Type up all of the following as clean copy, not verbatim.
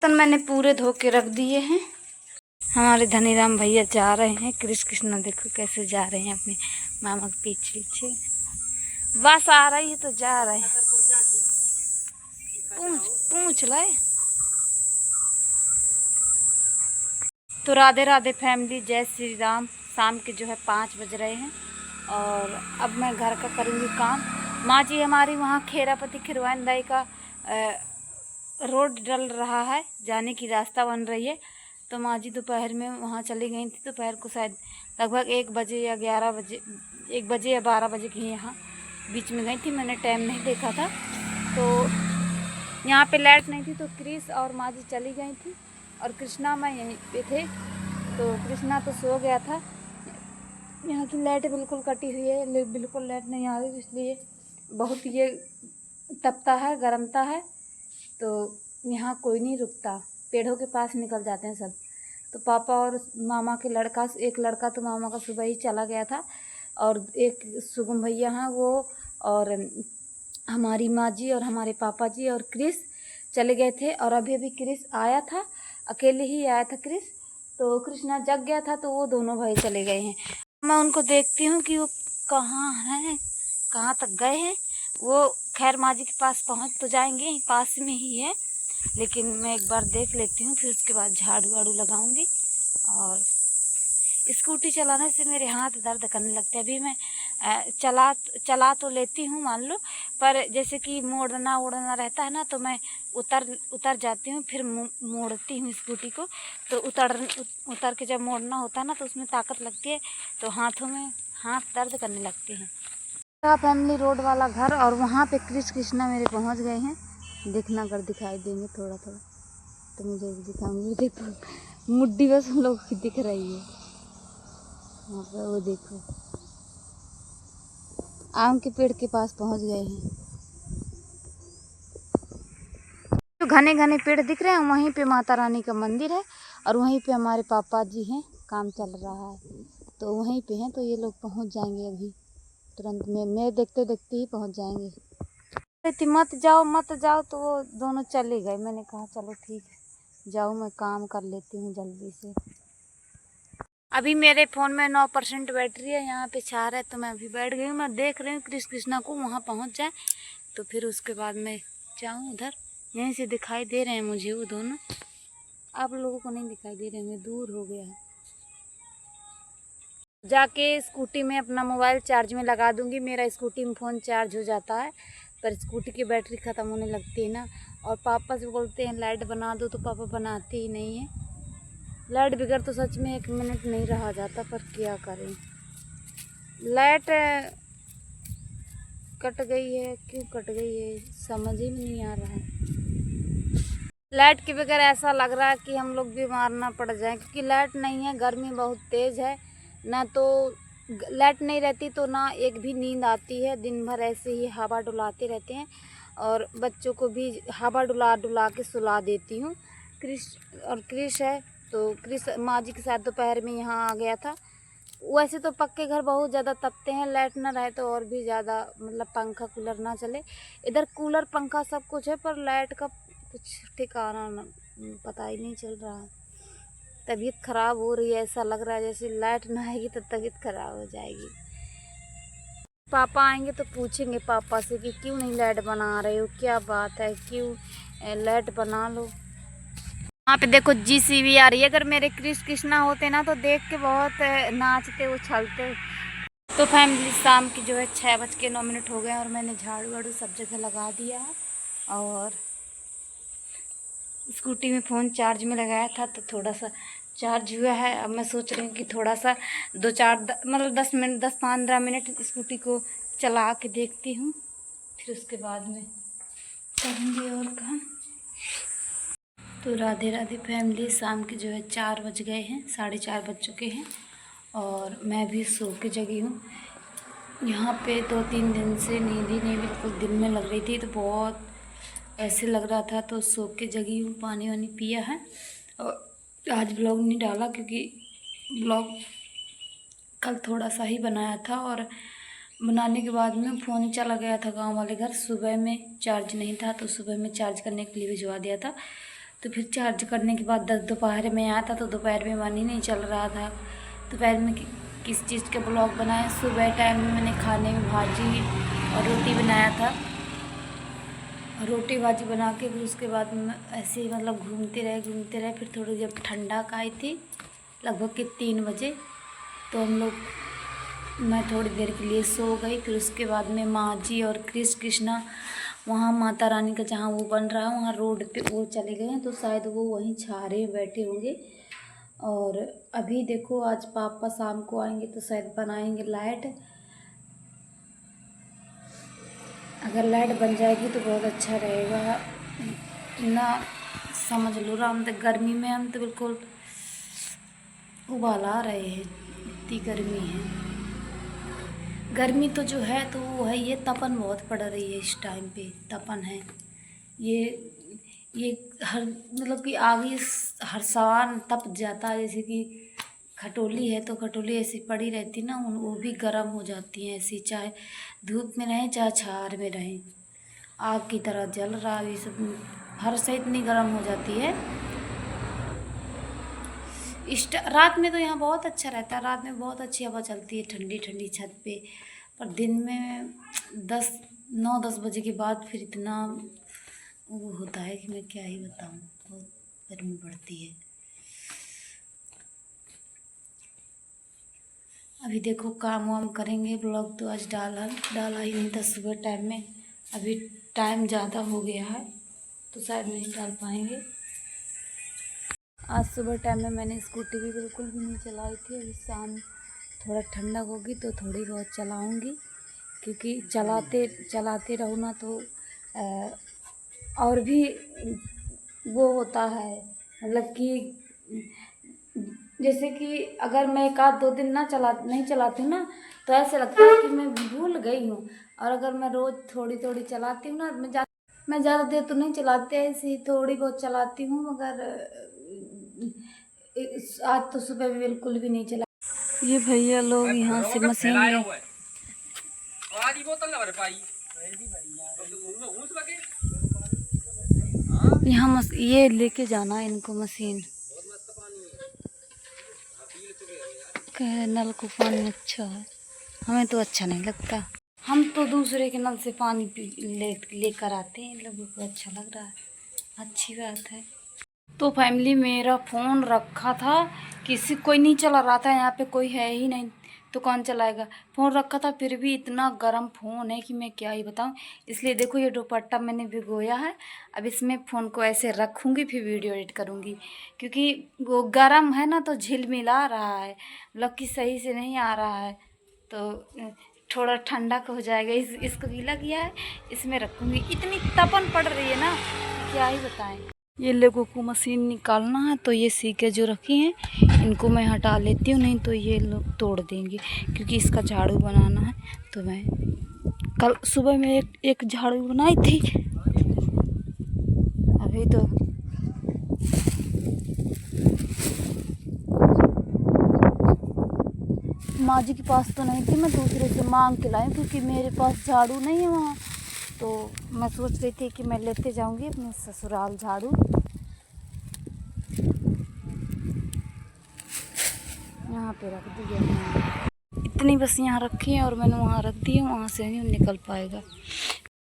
तो मैंने पूरे धो के रख दिए हैं। हमारे धनीराम भैया जा रहे हैं। कृष्णा देखो कैसे जा रहे हैं अपने मामा के पीछे पीछे। बस आ रही है तो जा रहे हैं। पूछ ले। तो राधे राधे फैमिली, जय श्री राम। शाम के जो है 5 बज रहे हैं और अब मैं घर का करूँगी काम। माँ जी हमारी वहाँ खेरापति खिरवानदाई का रोड डल रहा है, जाने की रास्ता बन रही है। तो माँ जी दोपहर में वहाँ चली गई थी। दोपहर को शायद लगभग 1 बजे या 11 बजे, 1 बजे या 12 बजे की यहाँ बीच में गई थी। मैंने टाइम नहीं देखा था। तो यहाँ पे लाइट नहीं थी तो क्रिस और माँ जी चली गई थी और कृष्णा मैं यहीं पे थे। तो कृष्णा तो सो गया था। यहाँ की लाइट बिल्कुल कटी हुई है, बिल्कुल लाइट नहीं आ रही, इसलिए बहुत ये तपता है, गर्मता है। तो यहाँ कोई नहीं रुकता, पेड़ों के पास निकल जाते हैं सब। तो पापा और मामा के लड़का, एक लड़का तो मामा का सुबह ही चला गया था और एक सुगम भैया हैं वो, और हमारी माँ जी और हमारे पापा जी और क्रिस चले गए थे। और अभी अभी क्रिस आया था, अकेले ही आया था क्रिस। तो कृष्णा जग गया था तो वो दोनों भाई चले गए हैं। मैं उनको देखती हूँ कि वो कहाँ हैं, कहाँ तक गए हैं। वो खैर माँ जी के पास पहुँच तो जाएंगे, पास में ही है, लेकिन मैं एक बार देख लेती हूँ, फिर उसके बाद झाड़ू वाड़ू लगाऊंगी। और स्कूटी चलाने से मेरे हाथ दर्द करने लगते हैं। अभी मैं चला तो लेती हूँ मान लो, पर जैसे कि मोड़ना उड़ना रहता है ना, तो मैं उतर जाती हूँ, फिर मोड़ती हूँ स्कूटी को। तो उतर के जब मोड़ना होता है ना तो उसमें ताकत लगती है, तो हाथों में हाथ दर्द करने लगते हैं। फैमिली रोड वाला घर, और वहाँ पे कृष्णा मेरे पहुँच गए हैं। देखना अगर दिखाई देंगे थोड़ा थोड़ा तो मुझे भी दिखाऊंगी। देखो मुड्डी बस हम लोग की दिख रही है वहाँ पे, वो देखो आम के पेड़ के पास पहुँच गए हैं। जो घने घने पेड़ दिख रहे हैं वहीं पे माता रानी का मंदिर है, और वहीं पे हमारे पापा जी हैं, काम चल रहा है तो वहीं पे हैं। तो ये लोग पहुँच जाएंगे अभी तुरंत में, मैं देखते देखते ही पहुँच जाएंगे। मत जाओ, तो वो दोनों चले गए। मैंने कहा चलो ठीक है, जाओ मैं काम कर लेती हूँ जल्दी से। अभी मेरे फ़ोन में 9% बैटरी है, यहाँ पे 4 है, तो मैं अभी बैठ गई हूँ। मैं देख रही हूँ कृष्णा को वहाँ पहुँच जाए तो फिर उसके बाद मैं जाऊँ उधर। यहीं से दिखाई दे रहे हैं मुझे वो दोनों, आप लोगों को नहीं दिखाई दे रहे हैं, दूर हो गया है। जाके स्कूटी में अपना मोबाइल चार्ज में लगा दूँगी। मेरा स्कूटी में फ़ोन चार्ज हो जाता है, पर स्कूटी की बैटरी ख़त्म होने लगती है ना। और पापा से बोलते हैं लाइट बना दो, तो पापा बनाते ही नहीं है। लाइट बगैर तो सच में 1 मिनट नहीं रहा जाता, पर क्या करें। लाइट कट गई है, क्यों कट गई है समझ ही नहीं आ रहा है। लाइट के बगैर ऐसा लग रहा है कि हम लोग बीमार ना पड़ जाएं, क्योंकि लाइट नहीं है, गर्मी बहुत तेज़ है ना। तो लाइट नहीं रहती तो ना एक भी नींद आती है, दिन भर ऐसे ही हवा डुलाते रहते हैं। और बच्चों को भी हवा डुला डुला के सुला देती हूँ। क्रिश है, तो क्रिश माँ जी के साथ दोपहर में यहाँ आ गया था। वैसे तो पक्के घर बहुत ज़्यादा तपते हैं, लाइट ना रहे तो और भी ज़्यादा, मतलब पंखा कूलर ना चले। इधर कूलर पंखा सब कुछ है, पर लाइट का कुछ ठिकाना पता ही नहीं चल रहा है। तबीयत ख़राब हो रही है, ऐसा लग रहा है जैसे लाइट ना आएगी तो तबीयत ख़राब हो जाएगी। पापा आएंगे तो पूछेंगे पापा से कि क्यों नहीं लाइट बना रहे हो, क्या बात है, क्यों लाइट बना लो। वहाँ पे देखो जीसीबी आ रही है। अगर मेरे कृष्णा होते ना तो देख के बहुत नाचते उछलते। तो फैमिली शाम की जो है 6:09 हो गए और मैंने झाड़ू वाड़ू सब जगह लगा दिया है। और स्कूटी में फ़ोन चार्ज में लगाया था तो थोड़ा सा चार्ज हुआ है। अब मैं सोच रही हूँ कि थोड़ा सा 10-15 मिनट स्कूटी को चला के देखती हूँ, फिर उसके बाद में करूँगी और काम। तो राधे राधे फैमिली, शाम के जो है 4 बज गए हैं, 4:30 बज चुके हैं और मैं भी सो के जगी हूँ। यहाँ पे 2-3 दिन से नींद ही नहीं बिल्कुल दिन में लग रही थी, तो बहुत ऐसे लग रहा था, तो सो के जगी हूँ। पानी वानी पिया है और आज ब्लॉग नहीं डाला क्योंकि ब्लॉग कल थोड़ा सा ही बनाया था और बनाने के बाद में फ़ोन चला गया था गांव वाले घर। सुबह में चार्ज नहीं था तो सुबह में चार्ज करने के लिए भिजवा दिया था, तो फिर चार्ज करने के बाद 10 दोपहर में आया था, तो दोपहर में मन ही नहीं चल रहा था। दोपहर में किस चीज़ के ब्लॉग बनाए। सुबह टाइम में मैंने खाने में भाजी और रोटी बनाया था। रोटी भाजी बना के फिर उसके बाद में ऐसे ही मतलब घूमते रहे। फिर थोड़ी जब ठंडा का आई थी लगभग के 3 बजे, तो मैं थोड़ी देर के लिए सो गई। फिर उसके बाद में माँ जी और कृष्णा वहाँ माता रानी का जहाँ वो बन रहा है वहाँ रोड पे वो चले गए हैं, तो शायद वो वहीं छारे बैठे होंगे। और अभी देखो आज पापा शाम को आएंगे तो शायद बनाएंगे लाइट। अगर लाइट बन जाएगी तो बहुत अच्छा रहेगा ना। समझ लो राम, तो गर्मी में हम तो बिल्कुल उबाल आ रहे हैं, इतनी गर्मी है। गर्मी तो जो है तो वो है, ये तपन बहुत पड़ रही है इस टाइम पे, तपन है ये हर मतलब कि आगे हर सामान तप जाता है। जैसे कि खटोली है तो खटोली ऐसी पड़ी रहती ना, वो भी गर्म हो जाती हैं ऐसी, चाहे धूप में रहें चाहे छार में रहें, आग की तरह जल रहा है। ये सब हर से इतनी गर्म हो जाती है। रात में तो यहाँ बहुत अच्छा रहता है, रात में बहुत अच्छी हवा चलती है ठंडी ठंडी छत पे। पर दिन में 9-10 बजे के बाद फिर इतना वो होता है कि मैं क्या ही बताऊँ, बहुत गर्मी पड़ती है। अभी देखो काम वाम करेंगे। ब्लॉग तो आज डाला ही नहीं था सुबह टाइम में, अभी टाइम ज़्यादा हो गया है तो शायद नहीं डाल पाएंगे। आज सुबह टाइम में मैंने स्कूटी भी बिल्कुल भी नहीं चलाई थी। अभी शाम थोड़ा ठंडा होगी तो थोड़ी बहुत चलाऊंगी, क्योंकि चलाते रहूँ ना तो और भी वो होता है, मतलब कि जैसे कि अगर मैं 1-2 दिन नहीं चलाती हूँ ना तो ऐसे लगता है कि मैं भूल गई हूँ। और अगर मैं रोज़ थोड़ी थोड़ी चलाती हूँ ना, मैं ज़्यादा देर तो नहीं चलाती, ऐसे ही थोड़ी बहुत चलाती हूँ। मगर आज तो सुबह भी बिल्कुल भी नहीं चला। ये भैया लोग यहाँ से मशीन ले यहाँ ये लेके जाना है इनको मशीन। कह नल को पानी अच्छा है, हमें तो अच्छा नहीं लगता। हम तो दूसरे के नल से पानी लेकर आते हैं, लोगों को अच्छा लग रहा है, अच्छी बात है। तो फैमिली मेरा फ़ोन रखा था, कोई नहीं चला रहा था, यहाँ पे कोई है ही नहीं तो कौन चलाएगा। फ़ोन रखा था फिर भी इतना गर्म फ़ोन है कि मैं क्या ही बताऊँ। इसलिए देखो ये दुपट्टा मैंने भिगोया है, अब इसमें फ़ोन को ऐसे रखूँगी फिर वीडियो एडिट करूँगी, क्योंकि वो गर्म है ना तो झिलमिला रहा है, मतलब कि सही से नहीं आ रहा है। तो थोड़ा ठंडा का हो जाएगा, इसको गीला किया है, इसमें रखूँगी। इतनी तपन पड़ रही है ना, क्या ही बताएं। ये लोगों को मशीन निकालना है तो ये सीके जो रखी हैं इनको मैं हटा लेती हूँ, नहीं तो ये लोग तोड़ देंगे, क्योंकि इसका झाड़ू बनाना है। तो मैं कल सुबह में एक झाड़ू बनाई थी, अभी तो माँ जी के पास तो नहीं थी, मैं दूसरे से मांग के लाई, क्योंकि मेरे पास झाड़ू नहीं है वहाँ। तो मैं सोच रही थी कि मैं लेते जाऊंगी अपने ससुराल झाड़ू। यहाँ पे रख दिया, इतनी बस यहाँ रखी है और मैंने वहाँ रख दी है, वहाँ से नहीं निकल पाएगा।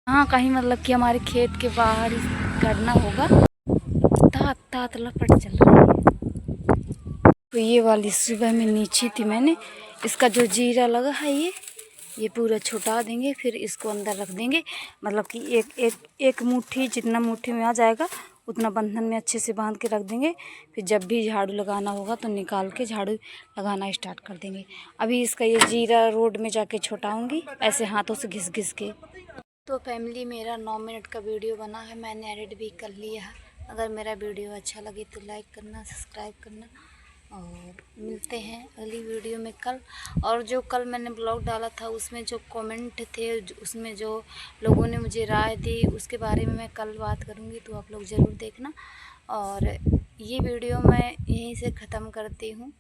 हाँ कहीं मतलब कि हमारे खेत के बाहर करना होगा। तात लपट चल रही है। तो ये वाली सुबह में नीचे थी मैंने, इसका जो जीरा लगा है ये पूरा छुटा देंगे, फिर इसको अंदर रख देंगे। मतलब कि एक मुट्ठी, जितना मुट्ठी में आ जाएगा उतना बंधन में अच्छे से बांध के रख देंगे। फिर जब भी झाड़ू लगाना होगा तो निकाल के झाड़ू लगाना स्टार्ट कर देंगे। अभी इसका ये जीरा रोड में जाके छुटाऊंगी ऐसे हाथों से घिस के। तो फैमिली मेरा 9 मिनट का वीडियो बना है, मैंने एडिट भी कर लिया है। अगर मेरा वीडियो अच्छा लगे तो लाइक करना, सब्सक्राइब करना, और मिलते हैं अगली वीडियो में कल। और जो कल मैंने ब्लॉग डाला था उसमें जो कमेंट थे, उसमें जो लोगों ने मुझे राय दी उसके बारे में मैं कल बात करूँगी, तो आप लोग ज़रूर देखना। और ये वीडियो मैं यहीं से ख़त्म करती हूँ।